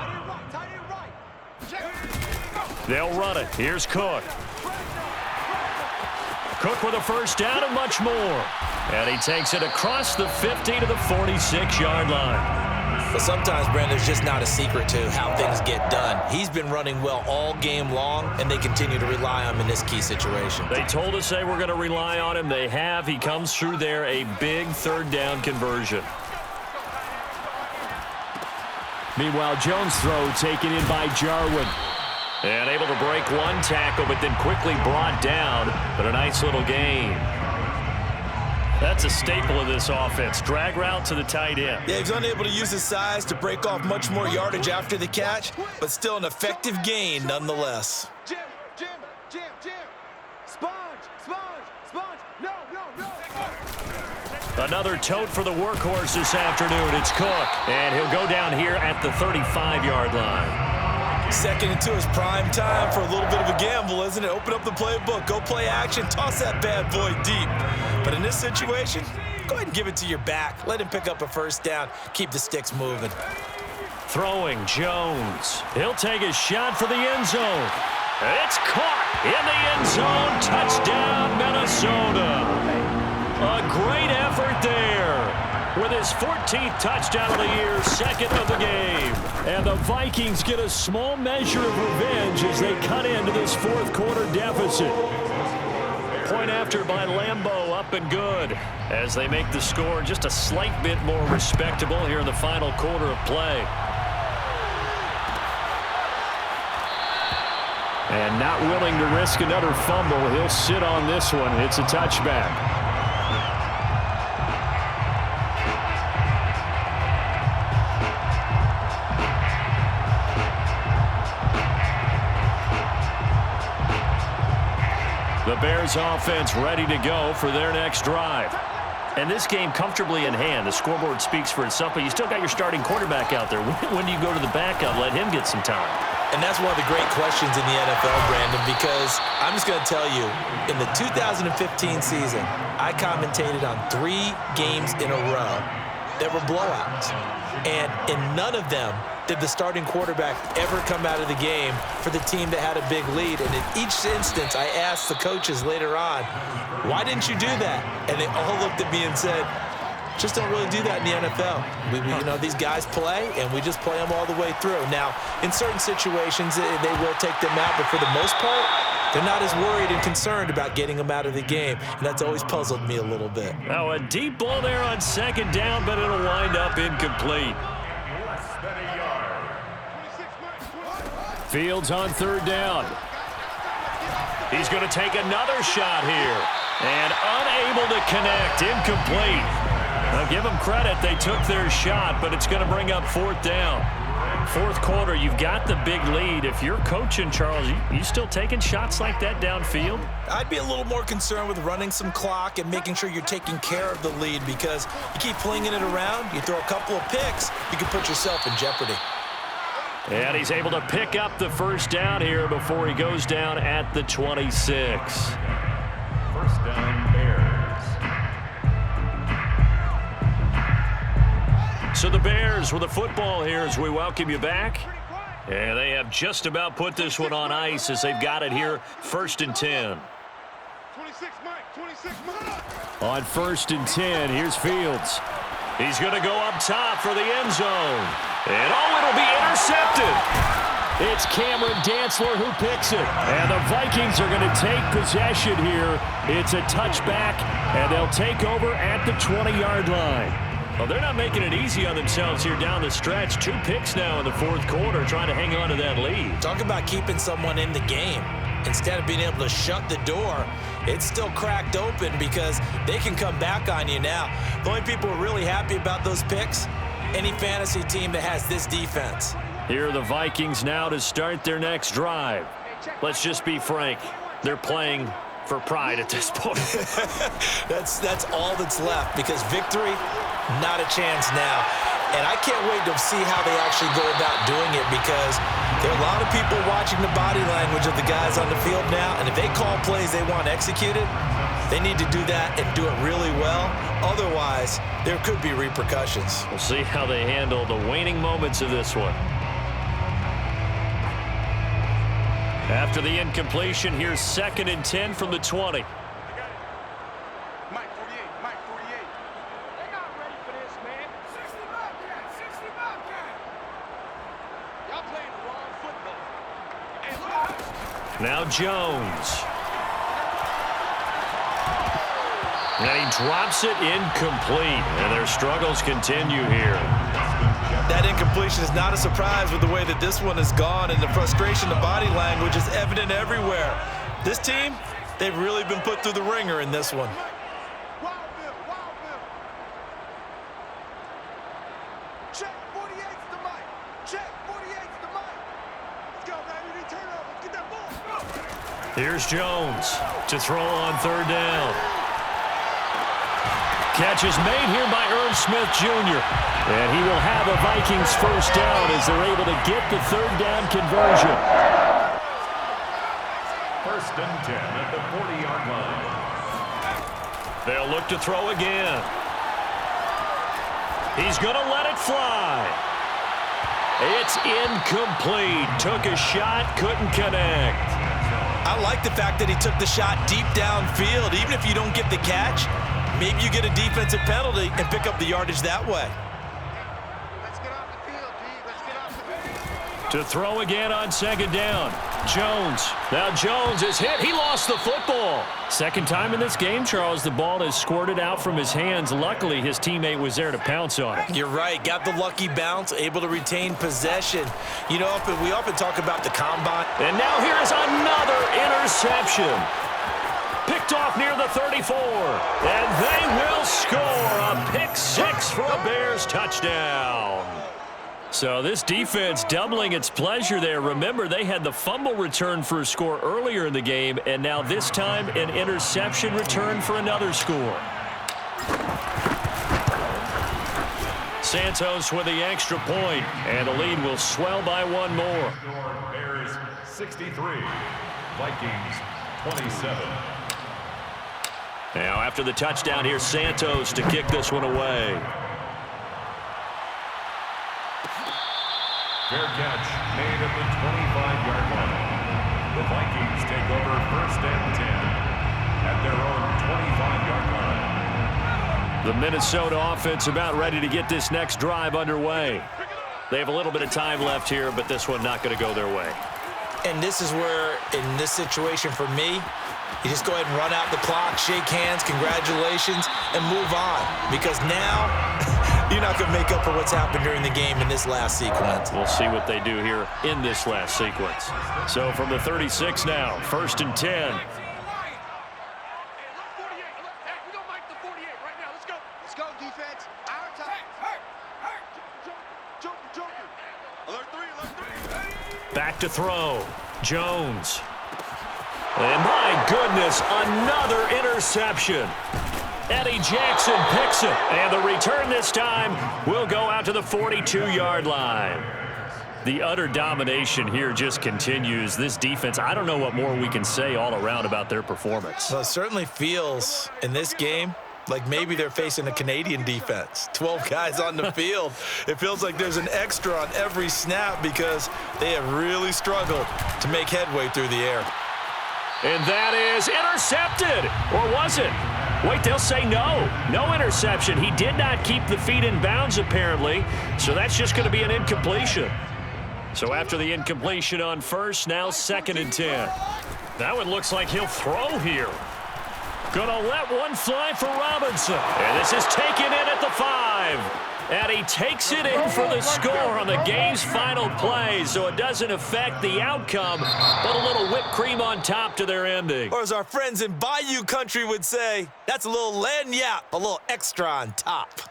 [SPEAKER 5] Tight end right.
[SPEAKER 2] They'll run it. Here's Cook. Cook with a 1st down and much more. And he takes it across the 50 to the 46-yard line.
[SPEAKER 1] But sometimes, Brandon, there's just not a secret to how things get done. He's been running well all game long, and they continue to rely on him in this key situation.
[SPEAKER 2] They told us they were going to rely on him. They have. He comes through there, a big 3rd down conversion. Meanwhile, Jones' throw taken in by Jarwin.
[SPEAKER 6] And able to break one tackle, but then quickly brought down. But a nice little gain.
[SPEAKER 2] That's a staple of this offense. Drag route to the tight end.
[SPEAKER 1] Yeah, he's unable to use his size to break off much more yardage after the catch, but still an effective gain nonetheless.
[SPEAKER 5] Jim. Sponge. No.
[SPEAKER 2] Another tote for the workhorse this afternoon. It's Cook, and he'll go down here at the 35-yard line.
[SPEAKER 1] 2nd and 2 is prime time for a little bit of a gamble, isn't it? Open up the playbook, go play action, toss that bad boy deep. But in this situation, go ahead and give it to your back. Let him pick up a 1st down, keep the sticks moving.
[SPEAKER 2] Throwing Jones. He'll take a shot for the end zone. It's caught in the end zone. Touchdown, Minnesota. A great effort there. with his 14th touchdown of the year, second of the game. And the Vikings get a small measure of revenge as they cut into this fourth quarter deficit. Point after by Lambeau, up and good, as they make the score just a slight bit more respectable here in the final quarter of play. And not willing to risk another fumble, he'll sit on this one. It's a touchback. The Bears offense ready to go for their next drive. And this game comfortably in hand. The scoreboard speaks for itself, but you still got your starting quarterback out there. When do you go to the backup, let him get some time?
[SPEAKER 1] And that's one of the great questions in the NFL, Brandon, because I'm just going to tell you, in the 2015 season, I commentated on 3 games in a row that were blowouts. And in none of them did the starting quarterback ever come out of the game for the team that had a big lead. And in each instance, I asked the coaches later on, why didn't you do that? And they all looked at me and said, just don't really do that in the NFL. You know, these guys play, and we just play them all the way through. Now, in certain situations, they will take them out, but for the most part, they're not as worried and concerned about getting them out of the game, and that's always puzzled me a little bit.
[SPEAKER 2] Now, a deep ball there on second down, but it'll wind up incomplete. Fields on third down. He's going to take another shot here, and unable to connect, incomplete. Now, give them credit. They took their shot, but it's going to bring up fourth down. Fourth quarter, you've got the big lead. If you're coaching, Charles, you still taking shots like that downfield?
[SPEAKER 1] I'd be a little more concerned with running some clock and making sure you're taking care of the lead, because you keep flinging it around, you throw a couple of picks, you can put yourself in jeopardy.
[SPEAKER 2] And he's able to pick up the first down here before he goes down at the 26.
[SPEAKER 3] First down, Bears.
[SPEAKER 2] So the Bears with the football here as we welcome you back. And they have just about put this one on ice as they've got it here, 1st and 10.
[SPEAKER 4] 26 Mike, 26 Mike.
[SPEAKER 2] On 1st and 10, here's Fields. He's going to go up top for the end zone. And it'll be intercepted. It's Cameron Dantzler who picks it. And the Vikings are going to take possession here. It's a touchback, and they'll take over at the 20-yard line. Well, they're not making it easy on themselves here down the stretch. 2 picks now in the fourth quarter, trying to hang on to that lead.
[SPEAKER 1] Talk about keeping someone in the game. Instead of being able to shut the door, it's still cracked open because they can come back on you now. The only people who are really happy about those picks, any fantasy team that has this defense.
[SPEAKER 2] Here are the Vikings now to start their next drive. Let's just be frank. They're playing for pride at this point.
[SPEAKER 1] That's all that's left, because victory, not a chance now. And I can't wait to see how they actually go about doing it, because there are a lot of people watching the body language of the guys on the field now, and if they call plays they want executed, they need to do that and do it really well. Otherwise, there could be repercussions.
[SPEAKER 2] We'll see how they handle the waning moments of this one. After the incompletion, here's 2nd and 10 from the 20.
[SPEAKER 4] Mike 48, Mike 48. They're not ready for this, man. 60 Bobcat, 60 Bobcat. Y'all playing the wrong football. Hey, look.
[SPEAKER 2] Now Jones. And he drops it incomplete. And their struggles continue here.
[SPEAKER 1] That incompletion is not a surprise with the way that this one has gone, and the frustration, the body language is evident everywhere. This team, they've really been put through the ringer in this one.
[SPEAKER 5] Wild Bill, Wild Bill. Check 48's the mic. Check 48's the mic. Let's go, baby. We turn over. Let's get that ball. Go.
[SPEAKER 2] Here's Jones to throw on 3rd down. Catch is made here by Irv Smith Jr. And he will have a Vikings first down as they're able to get the 3rd down conversion.
[SPEAKER 3] 1st and 10 at the 40-yard line.
[SPEAKER 2] They'll look to throw again. He's going to let it fly. It's incomplete. Took a shot, couldn't connect.
[SPEAKER 1] I like the fact that he took the shot deep downfield. Even if you don't get the catch, Maybe you get a defensive penalty and pick up the yardage that way.
[SPEAKER 4] Let's get off the field, D. Let's get off the field.
[SPEAKER 2] To throw again on second down. Jones. Now Jones is hit. He lost the football. Second time in this game, Charles, the ball has squirted out from his hands. Luckily, his teammate was there to pounce on it.
[SPEAKER 1] You're right. Got the lucky bounce, able to retain possession. You know, we often talk about the combine.
[SPEAKER 2] And now here is another interception. Picked off near the 34. And they will score a pick-6 for a Bears touchdown. So this defense doubling its pleasure there. Remember, they had the fumble return for a score earlier in the game, and now this time an interception return for another score. Santos with the extra point, and the lead will swell by one more.
[SPEAKER 3] Bears 63, Vikings 27.
[SPEAKER 2] Now after the touchdown, here's Santos to kick this one away.
[SPEAKER 3] Fair catch made at the 25-yard line. The Vikings take over 1st and 10 at their own 25-yard line.
[SPEAKER 2] The Minnesota offense about ready to get this next drive underway. They have a little bit of time left here, but this one not going to go their way.
[SPEAKER 1] And this is where, in this situation for me, you just go ahead and run out the clock, shake hands, congratulations, and move on. Because now, you're not going to make up for what's happened during the game in this last sequence.
[SPEAKER 2] We'll see what they do here in this last sequence. So from the 36 now, 1st and 10.
[SPEAKER 4] Let's go, defense. Our time. Alert three.
[SPEAKER 2] Back to throw. Jones. And my goodness, another interception. Eddie Jackson picks it. And the return this time will go out to the 42-yard line. The utter domination here just continues. This defense, I don't know what more we can say all around about their performance.
[SPEAKER 1] Well, it certainly feels in this game like maybe they're facing a Canadian defense. 12 guys on the field. It feels like there's an extra on every snap because they have really struggled to make headway through the air.
[SPEAKER 2] And that is intercepted. Or was it? Wait, they'll say no. No interception. He did not keep the feet in bounds, apparently. So that's just going to be an incompletion. So after the incompletion on first, now 2nd and 10. That one looks like he'll throw here. Gonna let one fly for Robinson. And this is taken in at the 5. And he takes it in for the score on the game's final play, so it doesn't affect the outcome, but a little whipped cream on top to their ending.
[SPEAKER 1] Or as our friends in Bayou country would say, that's a little lagniappe, a little extra on top.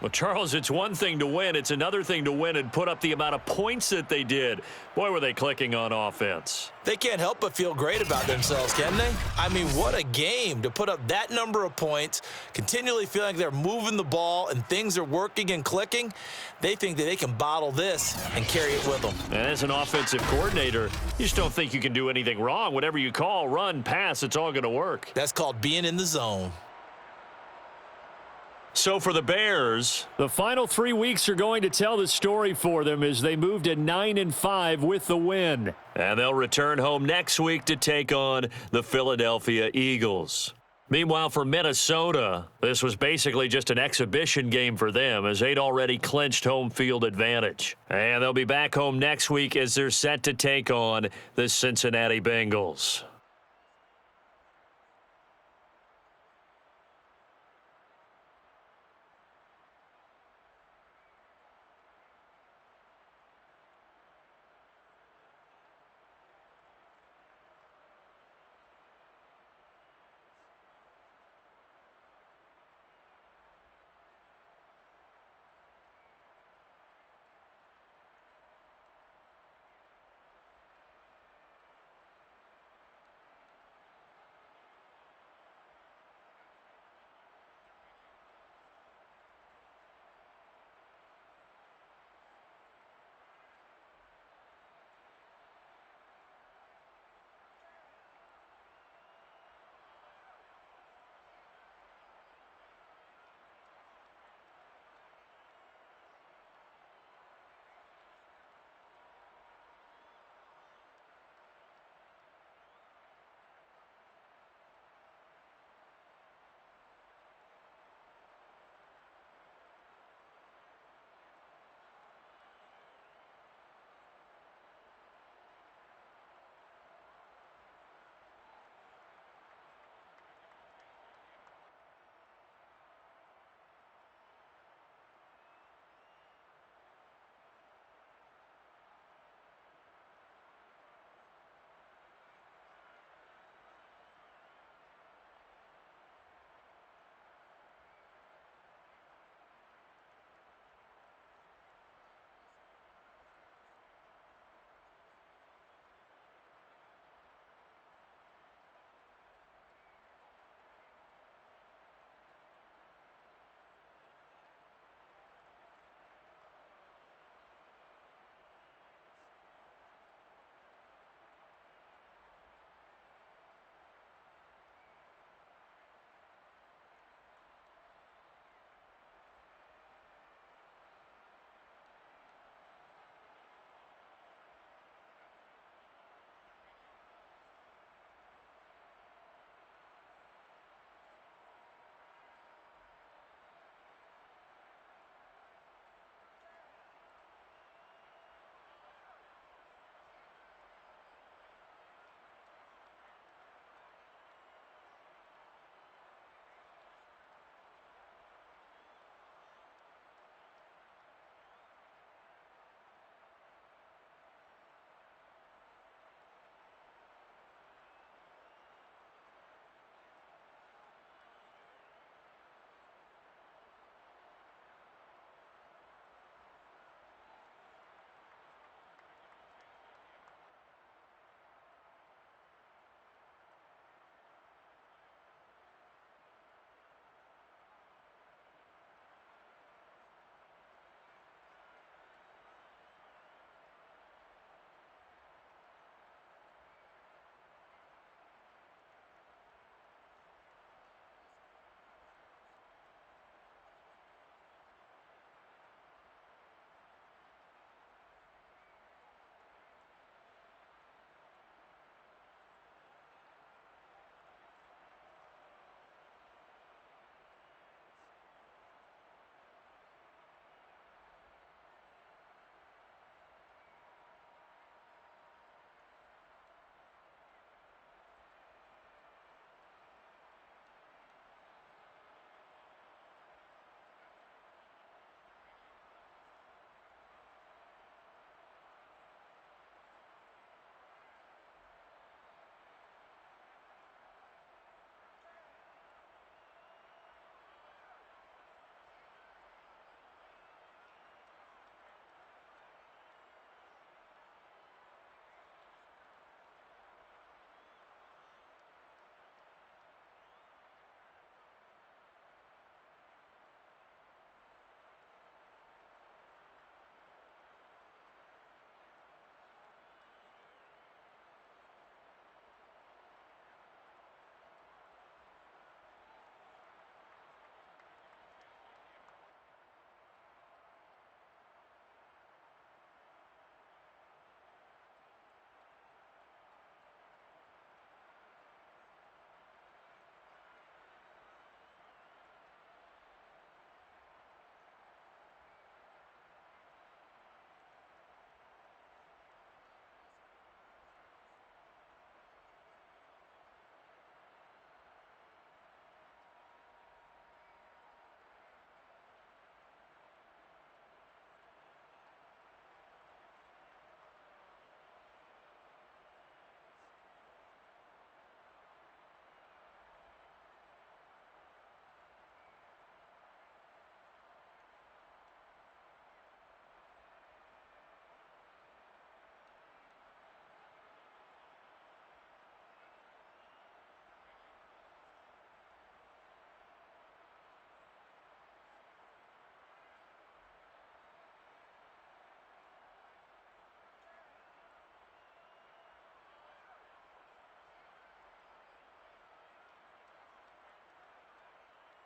[SPEAKER 2] Well, Charles, it's one thing to win. It's another thing to win and put up the amount of points that they did. Boy, were they clicking on offense.
[SPEAKER 1] They can't help but feel great about themselves, can they? I mean, what a game to put up that number of points, continually feeling like they're moving the ball and things are working and clicking. They think that they can bottle this and carry it with them.
[SPEAKER 2] And as an offensive coordinator, you just don't think you can do anything wrong. Whatever you call, run, pass, it's all going to work.
[SPEAKER 1] That's called being in the zone.
[SPEAKER 2] So for the Bears, the final 3 weeks are going to tell the story for them as they move to 9-5 with the win. And they'll return home next week to take on the Philadelphia Eagles. Meanwhile, for Minnesota, this was basically just an exhibition game for them as they'd already clinched home field advantage. And they'll be back home next week as they're set to take on the Cincinnati Bengals.